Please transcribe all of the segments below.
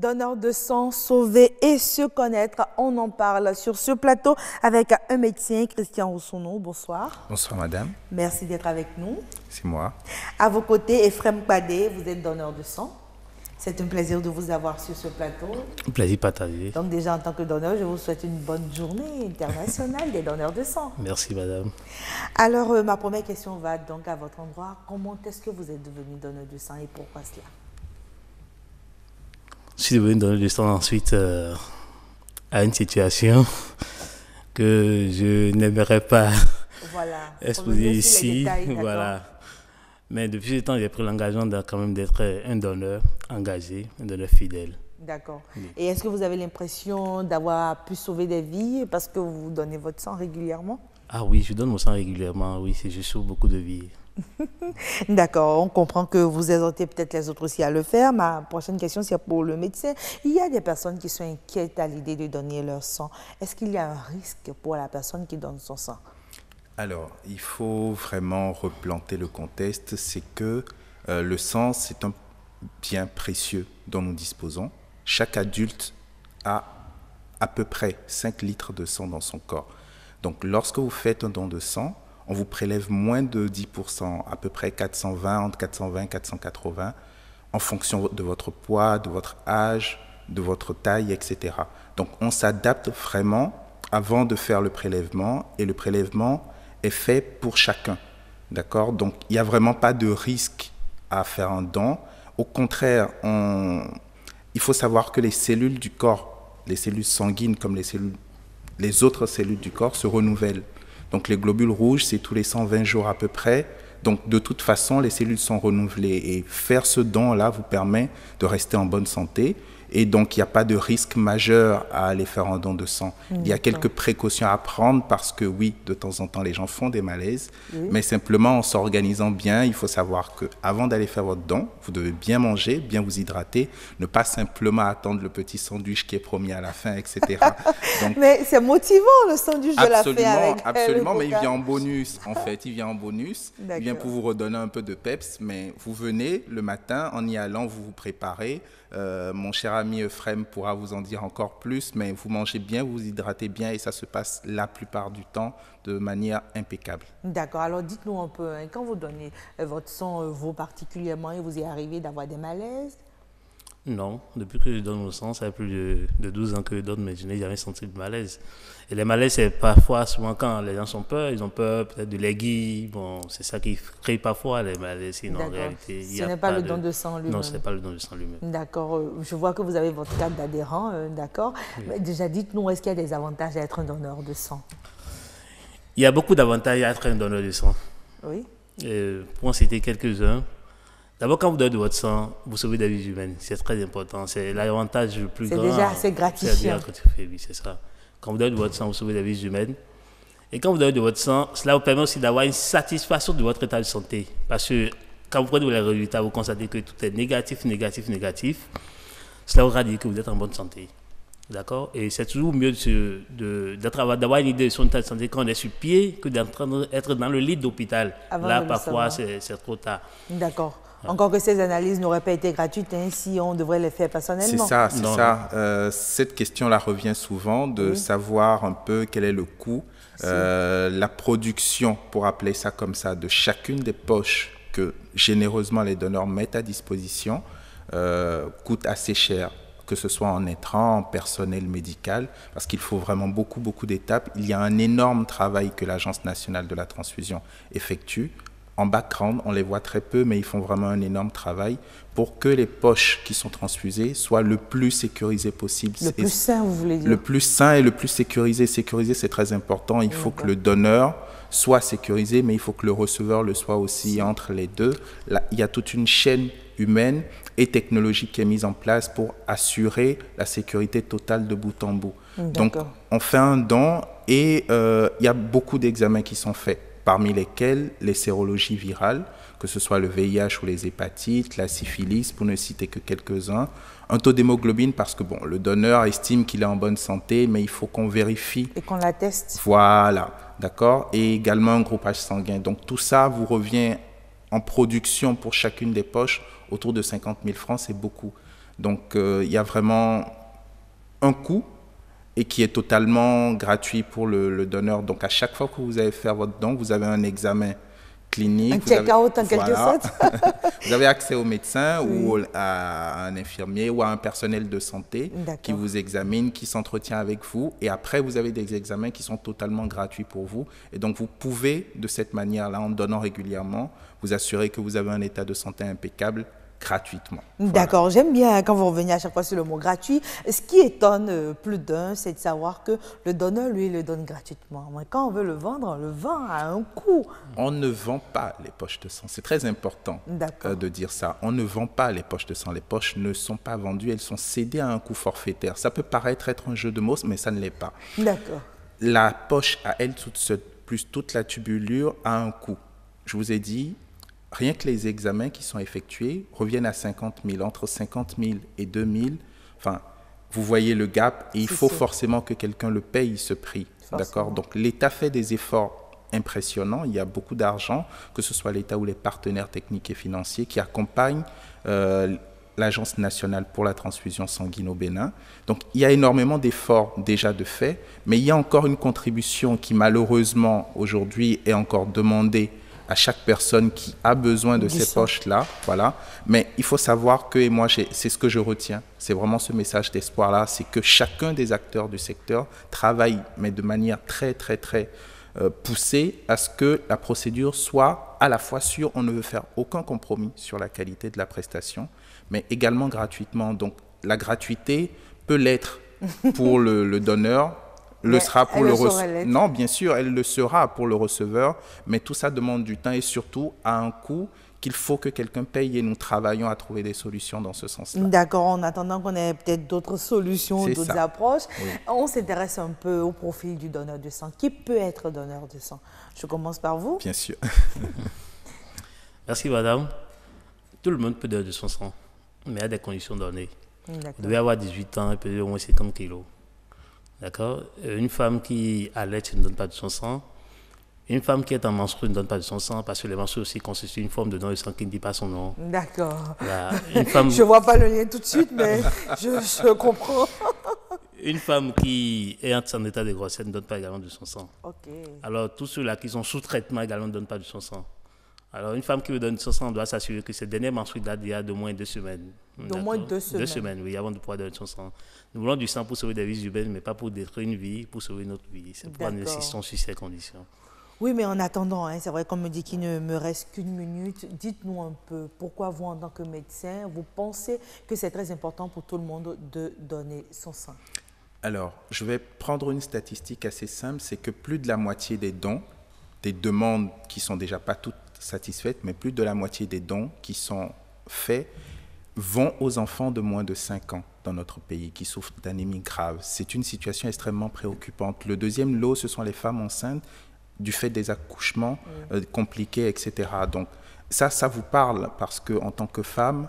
donneurs de sang, sauver et se connaître. On en parle sur ce plateau avec un médecin, Christian Roussonneau. Bonsoir. Bonsoir madame. Merci d'être avec nous. C'est moi. À vos côtés, Ephrem Badé, vous êtes donneur de sang. C'est un plaisir de vous avoir sur ce plateau. Un plaisir partagé. Donc déjà en tant que donneur, je vous souhaite une bonne journée internationale des donneurs de sang. Merci madame. Alors ma première question va donc à votre endroit. Comment est-ce que vous êtes devenu donneur de sang et pourquoi cela? Je suis devenu donneur de sang ensuite à une situation que je n'aimerais pas exposer ici. Voilà. Mais depuis ce temps, j'ai pris l'engagement quand même d'être un donneur engagé, un donneur fidèle. D'accord. Oui. Et est-ce que vous avez l'impression d'avoir pu sauver des vies parce que vous donnez votre sang régulièrement? Ah oui, je donne mon sang régulièrement, oui, je sauve beaucoup de vies. D'accord, on comprend que vous exhortez peut-être les autres aussi à le faire. Ma prochaine question, c'est pour le médecin. Il y a des personnes qui sont inquiètes à l'idée de donner leur sang. Est-ce qu'il y a un risque pour la personne qui donne son sang? Alors, il faut vraiment replanter le contexte. C'est que le sang, c'est un bien précieux dont nous disposons. Chaque adulte a à peu près 5 litres de sang dans son corps. Donc, lorsque vous faites un don de sang, on vous prélève moins de 10%, à peu près 420, entre 420 et 480, en fonction de votre poids, de votre âge, de votre taille, etc. Donc, on s'adapte vraiment avant de faire le prélèvement, et le prélèvement est fait pour chacun. D'accord? Donc, il n'y a vraiment pas de risque à faire un don. Au contraire, il faut savoir que les cellules du corps, les cellules sanguines comme les autres cellules du corps se renouvellent. Donc, les globules rouges, c'est tous les 120 jours à peu près. Donc, de toute façon, les cellules sont renouvelées. Et faire ce don-là vous permet de rester en bonne santé. Et donc, il n'y a pas de risque majeur à aller faire un don de sang. Il y a quelques précautions à prendre parce que, oui, de temps en temps, les gens font des malaises. Oui. Mais simplement, en s'organisant bien, il faut savoir qu'avant d'aller faire votre don, vous devez bien manger, bien vous hydrater, ne pas simplement attendre le petit sandwich qui est promis à la fin, etc. Donc, mais c'est motivant, le sandwich de la fin avec absolument, mais il vient en bonus, en fait. Il vient en bonus. Il vient pour vous redonner un peu de peps, mais vous venez le matin, en y allant, vous vous préparez. Mon cher ami Ephrem pourra vous en dire encore plus, mais vous mangez bien, vous vous hydratez bien et ça se passe la plupart du temps de manière impeccable. D'accord, alors dites-nous un peu, quand vous donnez votre sang, vous particulièrement, et vous y arrivez d'avoir des malaises? Non, depuis que je donne mon sang, ça fait plus de 12 ans que je donne, mais je n'ai jamais senti de malaise. Et les malaises, c'est parfois, souvent quand les gens sont peur, ils ont peur peut-être de l'aiguille. Bon, c'est ça qui crée parfois les malaises. Sinon, en réalité, ce n'est pas le don de sang lui-même. Non, ce n'est pas le don de sang lui-même. D'accord, je vois que vous avez votre carte d'adhérent, d'accord. Oui. Déjà, dites-nous, est-ce qu'il y a des avantages à être un donneur de sang? Il y a beaucoup d'avantages à être un donneur de sang. Oui. Pour en citer quelques-uns. D'abord, quand vous donnez de votre sang, vous sauvez des vies humaines. C'est très important. C'est l'avantage le plus grand. C'est déjà assez gratifiant. Oui, c'est ça. Quand vous donnez de votre sang, vous sauvez des vies humaines. Et quand vous donnez de votre sang, cela vous permet aussi d'avoir une satisfaction de votre état de santé. Parce que quand vous prenez les résultats, vous constatez que tout est négatif, négatif, négatif. Cela aura dit que vous êtes en bonne santé. D'accord? Et c'est toujours mieux d'avoir une idée de son état de santé quand on est sur pied que d'être dans le lit d'hôpital. Là, parfois, c'est trop tard. D'accord. Encore que ces analyses n'auraient pas été gratuites, hein, si on devrait les faire personnellement. C'est ça. Cette question-là revient souvent, de savoir un peu quel est le coût, la production, pour appeler ça comme ça, de chacune des poches que généreusement les donneurs mettent à disposition, coûte assez cher, que ce soit en intrants, en personnel médical, parce qu'il faut vraiment beaucoup d'étapes. Il y a un énorme travail que l'Agence nationale de la transfusion effectue. En background, on les voit très peu, mais ils font vraiment un énorme travail pour que les poches qui sont transfusées soient le plus sécurisées possible. Le plus sain, vous voulez dire? Le plus sain et le plus sécurisé. Sécurisé, c'est très important. Il faut que le donneur soit sécurisé, mais il faut que le receveur le soit aussi. Entre les deux, là, il y a toute une chaîne humaine et technologique qui est mise en place pour assurer la sécurité totale de bout en bout. Donc, on fait un don et il y a beaucoup d'examens qui sont faits, parmi lesquels les sérologies virales, que ce soit le VIH ou les hépatites, la syphilis, pour ne citer que quelques-uns. Un taux d'hémoglobine, parce que bon, le donneur estime qu'il est en bonne santé, mais il faut qu'on vérifie. Et qu'on l'atteste. Voilà, d'accord. Et également un groupage sanguin. Donc tout ça vous revient en production pour chacune des poches autour de 50 000 francs, c'est beaucoup. Donc, il y a vraiment un coût et qui est totalement gratuit pour le donneur. Donc, à chaque fois que vous allez faire votre don, vous avez un examen clinique. Un check-out en quelque sorte. Vous avez accès au médecin ou à un infirmier ou à un personnel de santé qui vous examine, qui s'entretient avec vous. Et après, vous avez des examens qui sont totalement gratuits pour vous. Et donc, vous pouvez, de cette manière-là, en donnant régulièrement, vous assurer que vous avez un état de santé impeccable gratuitement. D'accord, voilà. J'aime bien quand vous revenez à chaque fois sur le mot gratuit. Ce qui étonne plus d'un, c'est de savoir que le donneur, lui, le donne gratuitement. Mais quand on veut le vendre, on le vend à un coût. On ne vend pas les poches de sang. C'est très important de dire ça. On ne vend pas les poches de sang. Les poches ne sont pas vendues, elles sont cédées à un coût forfaitaire. Ça peut paraître être un jeu de mots, mais ça ne l'est pas. D'accord. La poche à elle toute seule, plus toute la tubulure, a un coût. Je vous ai dit, rien que les examens qui sont effectués reviennent à 50 000, entre 50 000 et 2 000. Enfin, vous voyez le gap et il faut forcément que quelqu'un le paye, ce prix. D'accord ? Donc, l'État fait des efforts impressionnants. Il y a beaucoup d'argent, que ce soit l'État ou les partenaires techniques et financiers qui accompagnent l'Agence nationale pour la transfusion sanguine au Bénin. Donc, il y a énormément d'efforts déjà de fait, mais il y a encore une contribution qui, malheureusement, aujourd'hui, est encore demandée à chaque personne qui a besoin de ces poches-là, voilà. Mais il faut savoir que, et moi, c'est ce que je retiens, c'est vraiment ce message d'espoir-là, c'est que chacun des acteurs du secteur travaille, mais de manière très, très, très poussée, à ce que la procédure soit à la fois sûre, on ne veut faire aucun compromis sur la qualité de la prestation, mais également gratuitement. Donc, la gratuité peut l'être pour le donneur, le sera pour le receveur. Non, bien sûr, elle le sera pour le receveur, mais tout ça demande du temps et surtout à un coût qu'il faut que quelqu'un paye et nous travaillons à trouver des solutions dans ce sens-là. D'accord, en attendant qu'on ait peut-être d'autres solutions, d'autres approches, on s'intéresse un peu au profil du donneur de sang. Qui peut être donneur de sang? Je commence par vous. Bien sûr. Merci madame. Tout le monde peut donner de son sang, mais à des conditions données. Vous devez avoir 18 ans et peser au moins 50 kilos. D'accord. Une femme qui allait ne donne pas de son sang. Une femme qui est en menstru ne donne pas de son sang parce que les menstrues aussi constituent une forme de don de sang qui ne dit pas son nom. D'accord. Femme... Je ne vois pas le lien tout de suite, mais je comprends. Une femme qui est en état de grossesse ne donne pas également de son sang. Alors, tous ceux-là qui sont sous traitement également ne donnent pas de son sang. Alors, une femme qui veut donner son sang doit s'assurer que cette dernière menstrues date d'il y a d'au moins 2 semaines. D'au moins 2 semaines. 2 semaines, oui, avant de pouvoir donner son sang. Nous voulons du sang pour sauver des vies humaines, mais pas pour détruire une vie, pour sauver notre vie. C'est pourquoi nous insistons sur ces conditions. Oui, mais en attendant, c'est vrai qu'on me dit qu'il ne me reste qu'une minute. Dites-nous un peu, pourquoi vous, en tant que médecin, vous pensez que c'est très important pour tout le monde de donner son sang? Alors, je vais prendre une statistique assez simple, c'est que plus de la moitié des dons, des demandes qui ne sont déjà pas toutes satisfaites, mais plus de la moitié des dons qui sont faits vont aux enfants de moins de 5 ans dans notre pays qui souffrent d'anémie grave. C'est une situation extrêmement préoccupante. Le deuxième lot, ce sont les femmes enceintes du fait des accouchements compliqués, etc. Donc ça vous parle parce qu'en tant que femme,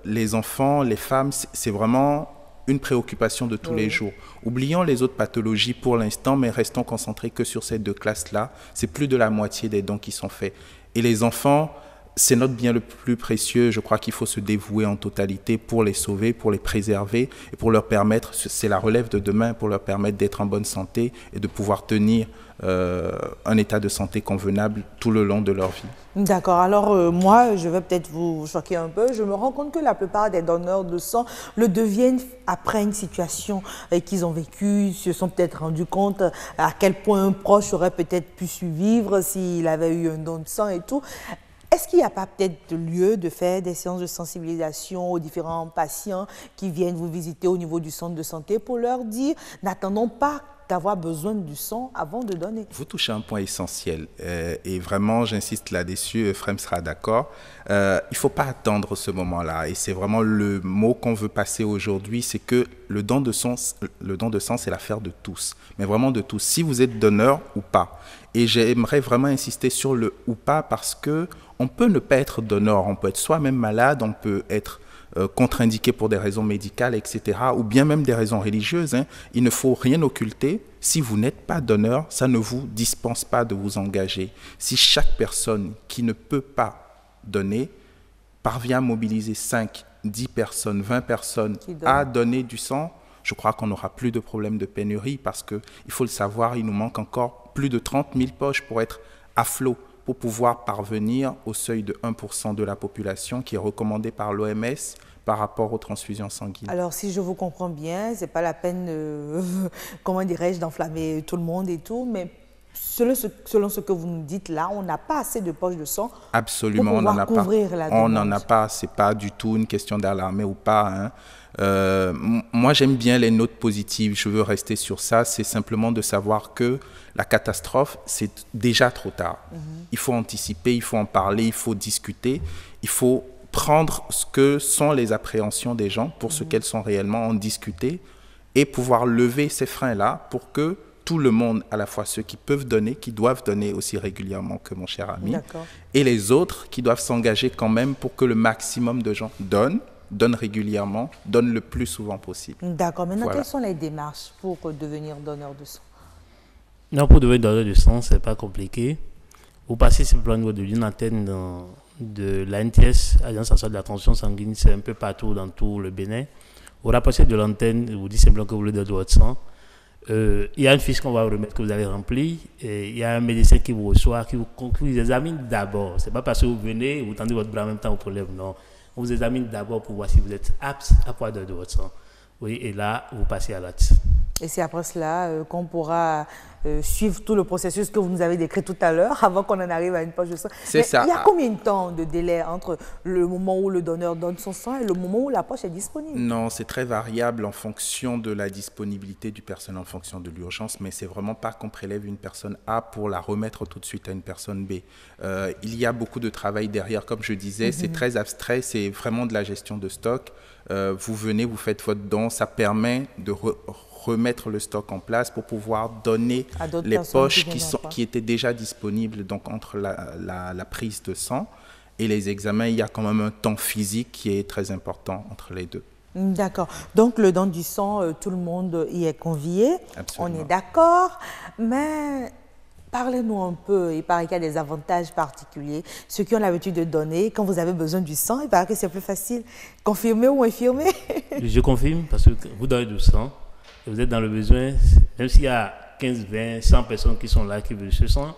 les enfants, les femmes, c'est vraiment une préoccupation de tous les jours. Oublions les autres pathologies pour l'instant, mais restons concentrés que sur ces 2 classes-là. C'est plus de la moitié des dons qui sont faits. Et les enfants, c'est notre bien le plus précieux. Je crois qu'il faut se dévouer en totalité pour les sauver, pour les préserver et pour leur permettre, c'est la relève de demain, pour leur permettre d'être en bonne santé et de pouvoir tenir un état de santé convenable tout le long de leur vie. D'accord. Alors moi, je vais peut-être vous choquer un peu. Je me rends compte que la plupart des donneurs de sang le deviennent après une situation qu'ils ont vécue. Ils se sont peut-être rendus compte à quel point un proche aurait peut-être pu survivre s'il avait eu un don de sang et tout. Est-ce qu'il n'y a pas peut-être lieu de faire des séances de sensibilisation aux différents patients qui viennent vous visiter au niveau du centre de santé pour leur dire « n'attendons pas d'avoir besoin du sang avant de donner ». Vous touchez un point essentiel et vraiment j'insiste là-dessus, Frem sera d'accord. Il ne faut pas attendre ce moment-là et c'est vraiment le mot qu'on veut passer aujourd'hui, c'est que le don de sang c'est l'affaire de tous, mais vraiment de tous, si vous êtes donneur ou pas. Et j'aimerais vraiment insister sur le ou pas parce que on peut ne pas être donneur, on peut être soi-même malade, on peut être contre-indiqué pour des raisons médicales, etc., ou bien même des raisons religieuses. Il ne faut rien occulter. Si vous n'êtes pas donneur, ça ne vous dispense pas de vous engager. Si chaque personne qui ne peut pas donner parvient à mobiliser 5 10 personnes, 20 personnes Qui donnent. à donner du sang, je crois qu'on n'aura plus de problème de pénurie parce qu'il faut le savoir, il nous manque encore plus de 30 000 poches pour être à flot, pour pouvoir parvenir au seuil de 1% de la population qui est recommandé par l'OMS par rapport aux transfusions sanguines. Alors, si je vous comprends bien, ce n'est pas la peine, comment dirais-je, d'enflammer tout le monde et tout, mais selon ce que vous nous dites là, on n'a pas assez de poches de sang. Absolument, pour on n'en pouvoir a pas. couvrir la On demande. n'en a pas. C'est pas du tout une question d'alarmer ou pas, hein. Moi, j'aime bien les notes positives. Je veux rester sur ça. C'est simplement de savoir que la catastrophe, c'est déjà trop tard. Il faut anticiper, il faut en parler, il faut discuter, il faut prendre ce que sont les appréhensions des gens pour ce qu'elles sont réellement, en discuter et pouvoir lever ces freins-là pour que tout le monde, à la fois ceux qui peuvent donner, qui doivent donner aussi régulièrement que mon cher ami, et les autres qui doivent s'engager quand même pour que le maximum de gens donnent régulièrement, donnent le plus souvent possible. D'accord. Maintenant, Voilà. quelles sont les démarches pour devenir donneur de sang? Non, pour devenir donneur de sang, c'est pas compliqué. Vous passez simplement au niveau de une antenne de l'ANTS, Agence nationale de la transfusion sanguine, c'est un peu partout dans tout le Bénin. Vous rapprochez de l'antenne, vous dites simplement que vous voulez donner de votre sang. Il y a une fiche qu'on va vous remettre que vous avez remplie. Et il y a un médecin qui vous reçoit, qui vous examine d'abord. C'est pas parce que vous venez, vous tendez votre bras en même temps au problème, non. On vous examine d'abord pour voir si vous êtes apte à pouvoir donner de votre sang. Oui, et là, vous passez à l'acte. Et c'est après cela qu'on pourra suivre tout le processus que vous nous avez décrit tout à l'heure, avant qu'on en arrive à une poche de sang. C'est ça. Il y a combien de temps de délai entre le moment où le donneur donne son sang et le moment où la poche est disponible? Non, c'est très variable en fonction de la disponibilité du personnel, en fonction de l'urgence, mais c'est vraiment pas qu'on prélève une personne A pour la remettre tout de suite à une personne B. Il y a beaucoup de travail derrière, comme je disais, c'est très abstrait, c'est vraiment de la gestion de stock. Vous venez, vous faites votre don, ça permet de remettre le stock en place pour pouvoir donner les poches qui étaient déjà disponibles, donc entre la prise de sang et les examens, il y a quand même un temps physique qui est très important entre les deux. D'accord. Donc, le don du sang, tout le monde y est convié. Absolument. On est d'accord. Mais parlez-nous un peu. Il paraît qu'il y a des avantages particuliers. Ceux qui ont l'habitude de donner, quand vous avez besoin du sang, il paraît que c'est plus facile. Confirmer ou infirmer? Je confirme, parce que vous donnez du sang, et vous êtes dans le besoin, même s'il y a 15, 20, 100 personnes qui sont là, qui veulent ce sang,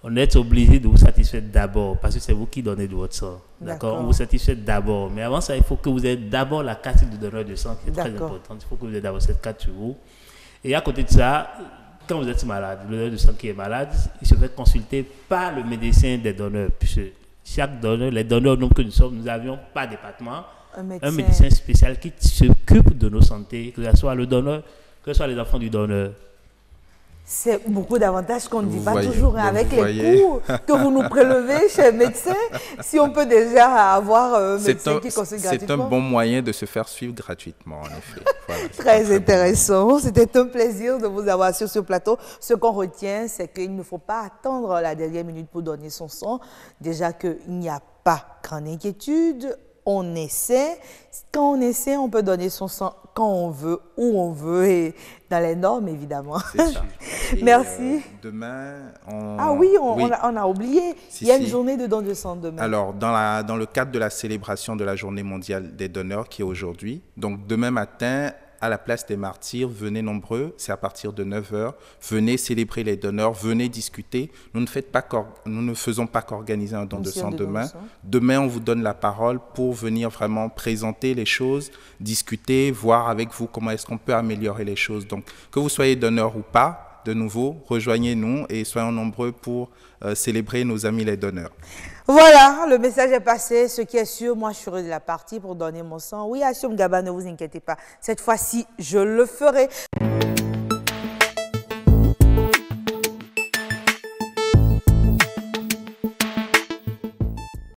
on est obligé de vous satisfaire d'abord, parce que c'est vous qui donnez de votre sang. D'accord? On vous satisfait d'abord. Mais avant ça, il faut que vous ayez d'abord la carte de donneur de sang, qui est très importante. Il faut que vous ayez d'abord cette carte sur vous. Et à côté de ça, quand vous êtes malade, le donneur de sang qui est malade, il se fait consulter par le médecin des donneurs. Puisque chaque donneur, les donneurs que nous sommes, nous n'avions pas de département. Un médecin spécial qui s'occupe de nos santé, que ce soit le donneur, que ce soit les enfants du donneur. C'est beaucoup d'avantages qu'on ne dit pas Voyez, toujours. Avec les coûts que vous nous prélevez chez le médecin, si on peut déjà avoir un médecin qui consulte gratuitement. C'est un bon moyen de se faire suivre gratuitement, en effet. Voilà, très intéressant. C'était un plaisir de vous avoir sur ce plateau. Ce qu'on retient, c'est qu'il ne faut pas attendre la dernière minute pour donner son sang. Déjà qu'il n'y a pas grande inquiétude. On essaie. Quand on essaie, on peut donner son sang quand on veut, où on veut et dans les normes, évidemment. C'est ça. Merci. Demain, on a oublié. Il y a une journée de don de sang demain. Alors, dans le cadre de la célébration de la Journée mondiale des donneurs qui est aujourd'hui, donc demain matin, à la place des Martyrs, venez nombreux, c'est à partir de 9h, venez célébrer les donneurs, venez discuter. Nous ne faisons pas qu'organiser un don de sang demain. Demain, on vous donne la parole pour venir vraiment présenter les choses, discuter, voir avec vous comment est-ce qu'on peut améliorer les choses. Donc, que vous soyez donneur ou pas, de nouveau, rejoignez-nous et soyons nombreux pour célébrer nos amis les donneurs. Voilà, le message est passé. Ce qui est sûr, moi, je serai de la partie pour donner mon sang. Oui, Assum Gaba, ne vous inquiétez pas. Cette fois-ci, je le ferai.